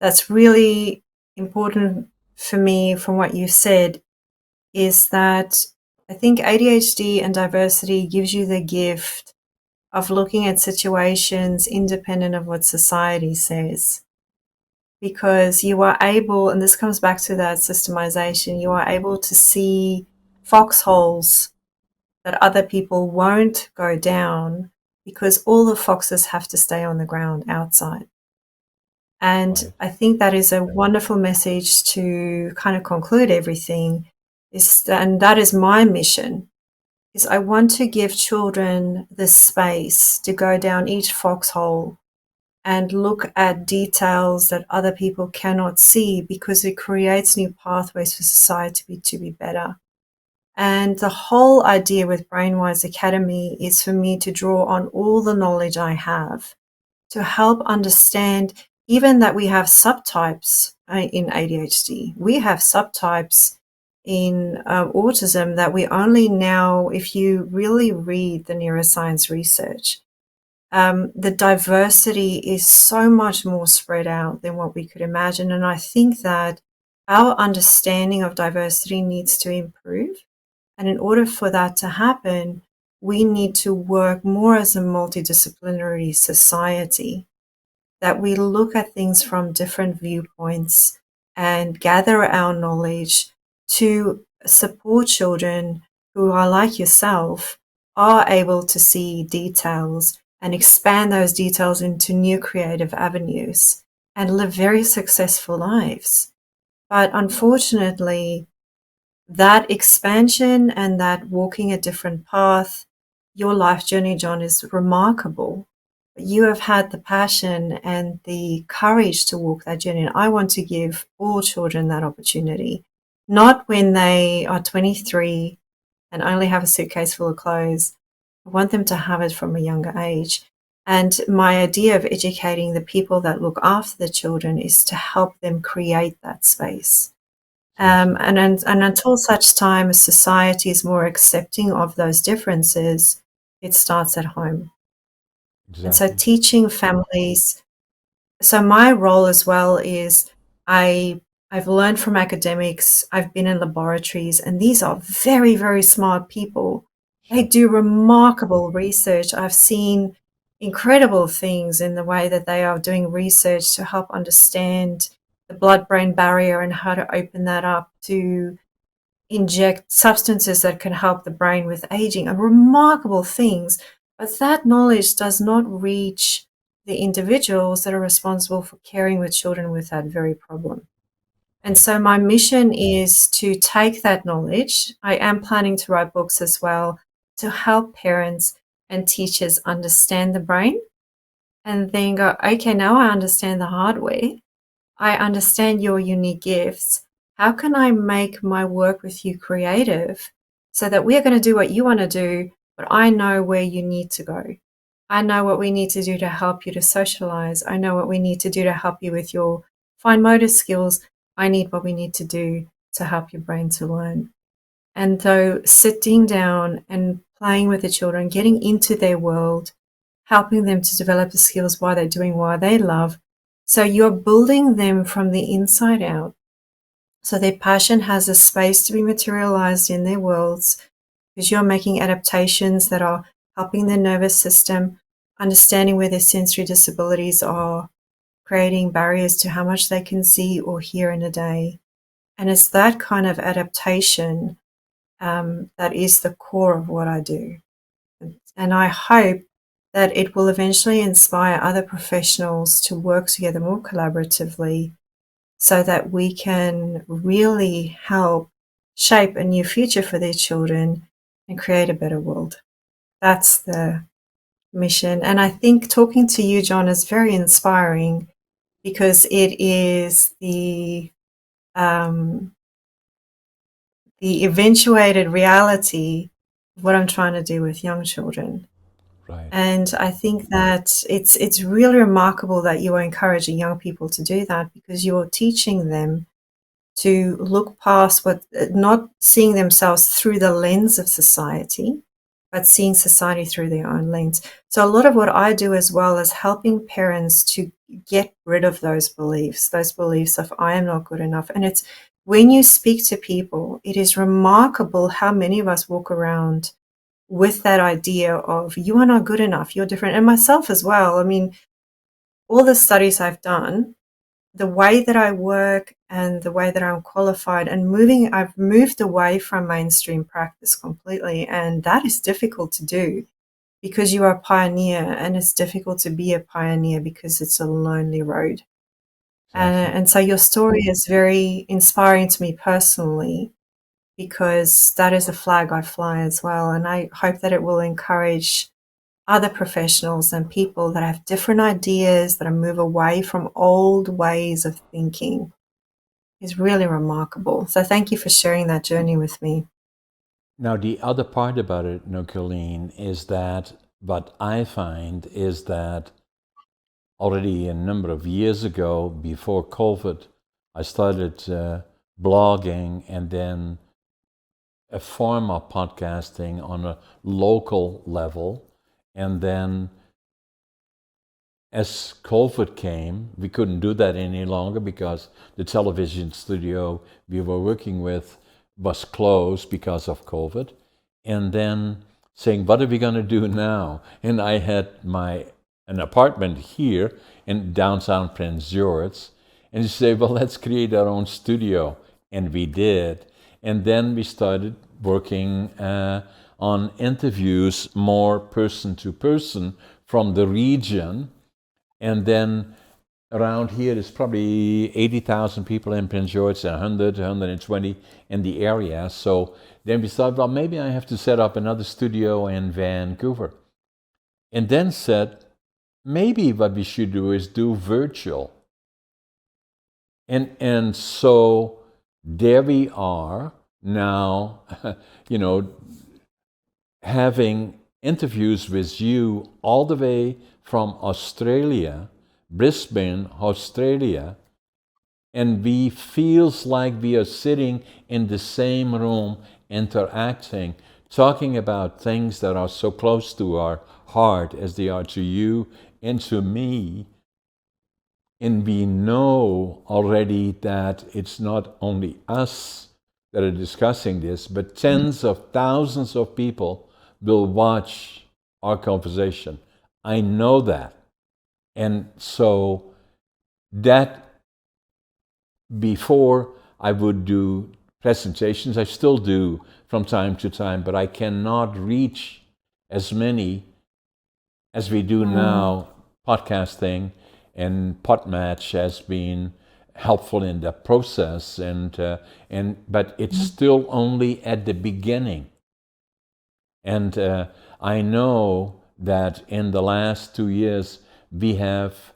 that's really important for me from what you said is that I think ADHD and diversity gives you the gift of looking at situations independent of what society says. because you are able, and this comes back to that systemization, you are able to see foxholes that other people won't go down because all the foxes have to stay on the ground outside. And Right. I think that is a wonderful message to kind of conclude everything. And that is my mission, is I want to give children the space to go down each foxhole and look at details that other people cannot see, because it creates new pathways for society to be better. And the whole idea with Brainwise Academy is for me to draw on all the knowledge I have to help understand even that we have subtypes in ADHD. We have subtypes in autism that we only now, if you really read the neuroscience research, the diversity is so much more spread out than what we could imagine. And I think that our understanding of diversity needs to improve. And in order for that to happen, we need to work more as a multidisciplinary society, that we look at things from different viewpoints and gather our knowledge to support children who are like yourself, are able to see details and expand those details into new creative avenues and live very successful lives. But unfortunately, that expansion and that walking a different path, your life journey, John, is remarkable. You have had the passion and the courage to walk that journey. And I want to give all children that opportunity, not when they are 23 and only have a suitcase full of clothes. I want them to have it from a younger age. And my idea of educating the people that look after the children is to help them create that space. And until such time as society is more accepting of those differences, it starts at home. And so Exactly. teaching families, so my role as well is I've learned from academics, I've been in laboratories, and these are very, very smart people. They Sure. do remarkable research. I've seen incredible things in the way that they are doing research to help understand the blood-brain barrier and how to open that up to inject substances that can help the brain with aging, are remarkable things. But that knowledge does not reach the individuals that are responsible for caring with children with that very problem. And Right. so my mission is to take that knowledge. I am planning to write books as well to help parents and teachers understand the brain and then go, okay, now I understand the hardware. I understand your unique gifts. How can I make my work with you creative so that we're going to do what you want to do, but I know where you need to go? I know what we need to do to help you to socialize. I know what we need to do to help you with your fine motor skills. I need what we need to do to help your brain to learn. And so sitting down and playing with the children, getting into their world, helping them to develop the skills while they're doing what they love. So you're building them from the inside out. So their passion has a space to be materialized in their worlds, because you're making adaptations that are helping their nervous system, understanding where their sensory disabilities are, creating barriers to how much they can see or hear in a day. And it's that kind of adaptation that is the core of what I do. And I hope that it will eventually inspire other professionals to work together more collaboratively so that we can really help shape a new future for their children and create a better world. That's the mission. And I think talking to you, John, is very inspiring because it is the eventuated reality of what I'm trying to do with young children. Right. And I think that it's really remarkable that you are encouraging young people to do that, because you're teaching them to look past what, not seeing themselves through the lens of society, but seeing society through their own lens. So a lot of what I do as well is helping parents to get rid of those beliefs of I am not good enough. And it's when you speak to people, it is remarkable how many of us walk around with that idea of you are not good enough, you're different, and myself as well. I mean, all the studies I've done, the way that I work and the way that I'm qualified and I've moved away from mainstream practice completely. And that is difficult to do because you are a pioneer, and it's difficult to be a pioneer because it's a lonely road. Exactly. And so your story is very inspiring to me personally because that is a flag I fly as well. And I hope that it will encourage other professionals and people that have different ideas, that move away from old ways of thinking. Is really remarkable. So thank you for sharing that journey with me. Now, the other part about it, Nicolene, is that what I find is that already a number of years ago, before COVID, I started blogging and then a form of podcasting on a local level. And then as COVID came, we couldn't do that any longer because the television studio we were working with was closed because of COVID. And then saying, what are we going to do now? And I had an apartment here in downtown Prince George. And you say, well, let's create our own studio. And we did. And then we started working on interviews more person to person from the region. And then around here, there's probably 80,000 people in Prince George and 100, 120 in the area. So then we thought, well, maybe I have to set up another studio in Vancouver. And then said, maybe what we should do is do virtual. And so there we are now, having interviews with you all the way from Australia, Brisbane, Australia, and we feels like we are sitting in the same room, interacting, talking about things that are so close to our heart as they are to you and to me. And we know already that it's not only us that are discussing this, but tens of thousands of people will watch our conversation. I know that. And so that before I would do presentations, I still do from time to time, but I cannot reach as many as we do now. Podcasting and Podmatch has been helpful in the process, but it's still only at the beginning. And I know that in the last 2 years, we have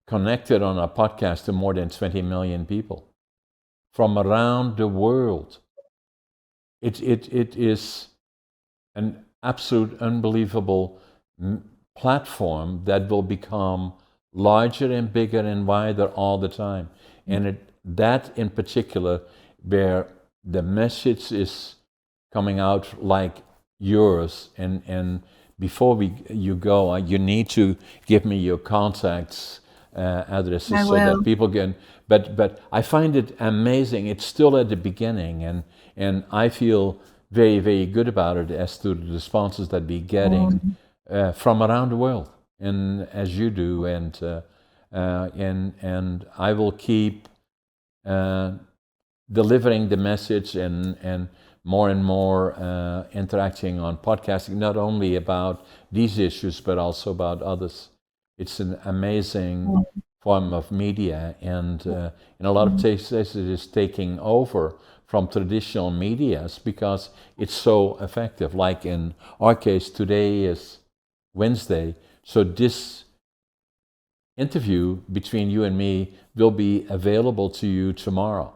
connected on our podcast to more than 20 million people from around the world. It is an absolute unbelievable platform that will become larger and bigger and wider all the time. And that in particular, where the message is coming out like yours, and before you go, you need to give me your contacts addresses so that people can. But I find it amazing. It's still at the beginning, and I feel very, very good about it as to the responses that we're getting from around the world, and as you do, and I will keep delivering the message and more interacting on podcasting, not only about these issues but also about others. It's an amazing form of media, and in a lot of cases it is taking over from traditional medias because it's so effective. Like in our case, today is Wednesday, so this interview between you and me will be available to you tomorrow.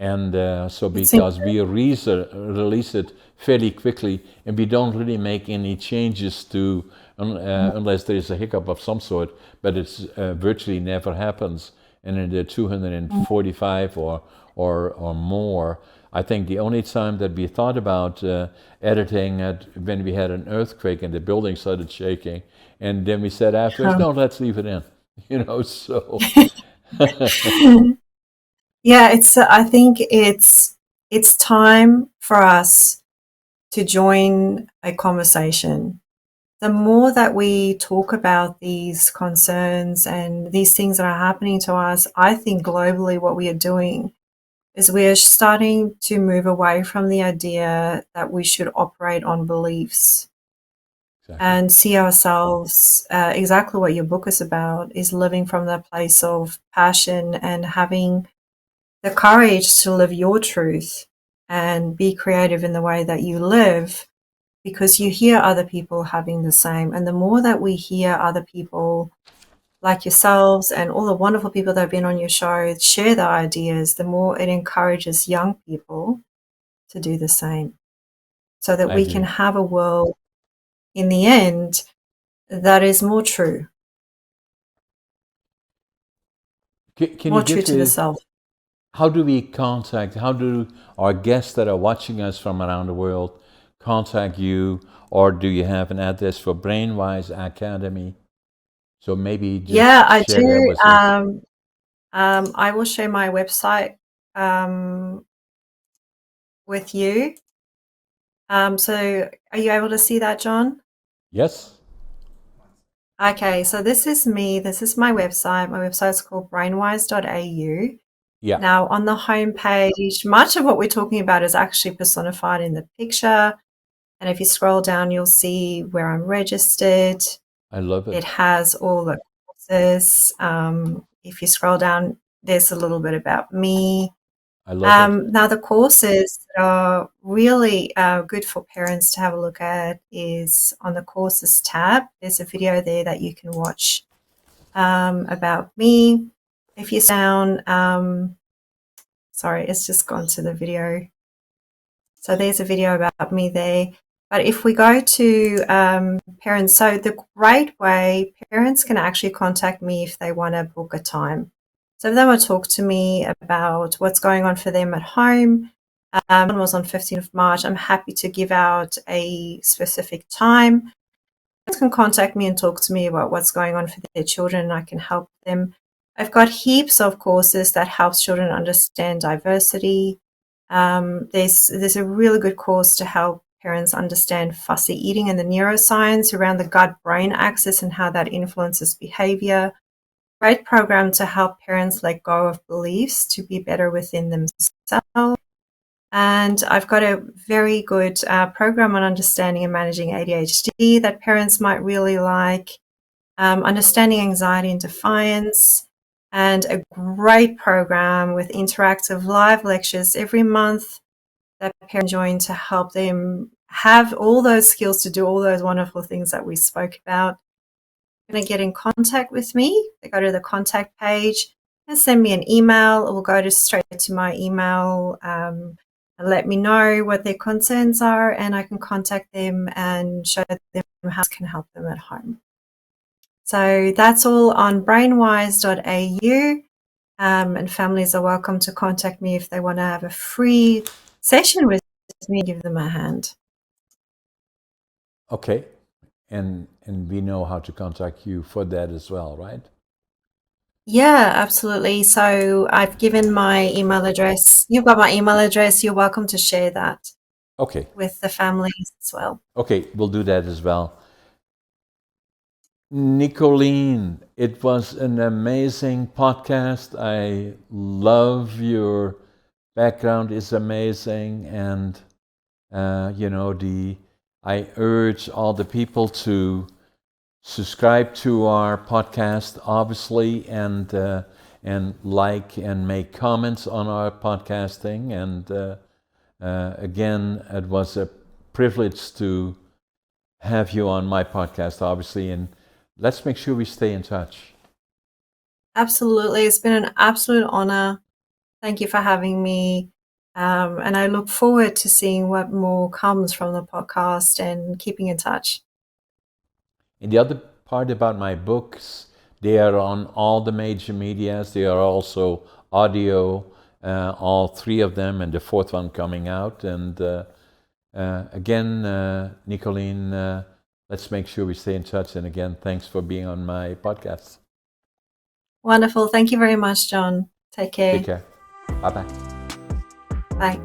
And so because we release it fairly quickly, and we don't really make any changes to, unless there is a hiccup of some sort, but it's virtually never happens. And in the 245 or more, I think the only time that we thought about editing it when we had an earthquake and the building started shaking, and then we said afterwards, no, let's leave it in, so. Yeah, I think it's time for us to join a conversation the more that we talk about these concerns and these things that are happening to us, I think globally what we are doing is we are starting to move away from the idea that we should operate on beliefs. Exactly. And see ourselves, exactly what your book is about, is living from that place of passion and having the courage to live your truth and be creative in the way that you live, because you hear other people having the same. And the more that we hear other people like yourselves and all the wonderful people that have been on your show share their ideas, the more it encourages young people to do the same, so that we can have a world in the end that is more true. Can more you true to the self. How do we contact, how do our guests that are watching us from around the world contact you, or do you have an address for Brainwise Academy? So maybe just I do. That with us. I will share my website with you. So are you able to see that, John? Yes. Okay, so this is me. This is my website. My website is called brainwise.au. Yeah. Now, on the homepage, much of what we're talking about is actually personified in the picture. And if you scroll down, you'll see where I'm registered. I love it. It has all the courses. If you scroll down, there's a little bit about me. I love it. Now, the courses that are really good for parents to have a look at is on the courses tab. There's a video there that you can watch about me. If you down, sorry, it's just gone to the video. So there's a video about me there. But if we go to parents, so the great way, parents can actually contact me if they want to book a time. So if they want to talk to me about what's going on for them at home, one was on 15th of March, I'm happy to give out a specific time. Parents can contact me and talk to me about what's going on for their children, and I can help them. I've got heaps of courses that helps children understand diversity. There's a really good course to help parents understand fussy eating and the neuroscience around the gut-brain axis and how that influences behavior. Great program to help parents let go of beliefs to be better within themselves. And I've got a very good program on understanding and managing ADHD that parents might really like. Understanding anxiety and defiance, and a great program with interactive live lectures every month that parents join to help them have all those skills to do all those wonderful things that we spoke about. They're going to get in contact with me. They go to the contact page and send me an email. It will go straight to my email and let me know what their concerns are, and I can contact them and show them how I can help them at home. So that's all on brainwise.au, and families are welcome to contact me if they want to have a free session with me and give them a hand. Okay, and we know how to contact you for that as well, right? Yeah, absolutely. So I've given my email address. You've got my email address. You're welcome to share that. Okay. With the families as well. Okay, we'll do that as well. Nicolene, it was an amazing podcast. I love your background is amazing, and I urge all the people to subscribe to our podcast, obviously, and like and make comments on our podcasting. And again, it was a privilege to have you on my podcast, obviously, and let's make sure we stay in touch. Absolutely. It's been an absolute honor. Thank you for having me. And I look forward to seeing what more comes from the podcast and keeping in touch. And the other part about my books, they are on all the major medias. They are also audio, all three of them, and the fourth one coming out. And again, Nicolene, let's make sure we stay in touch. And again, thanks for being on my podcast. Wonderful. Thank you very much, John. Take care. Take care. Bye-bye. Bye.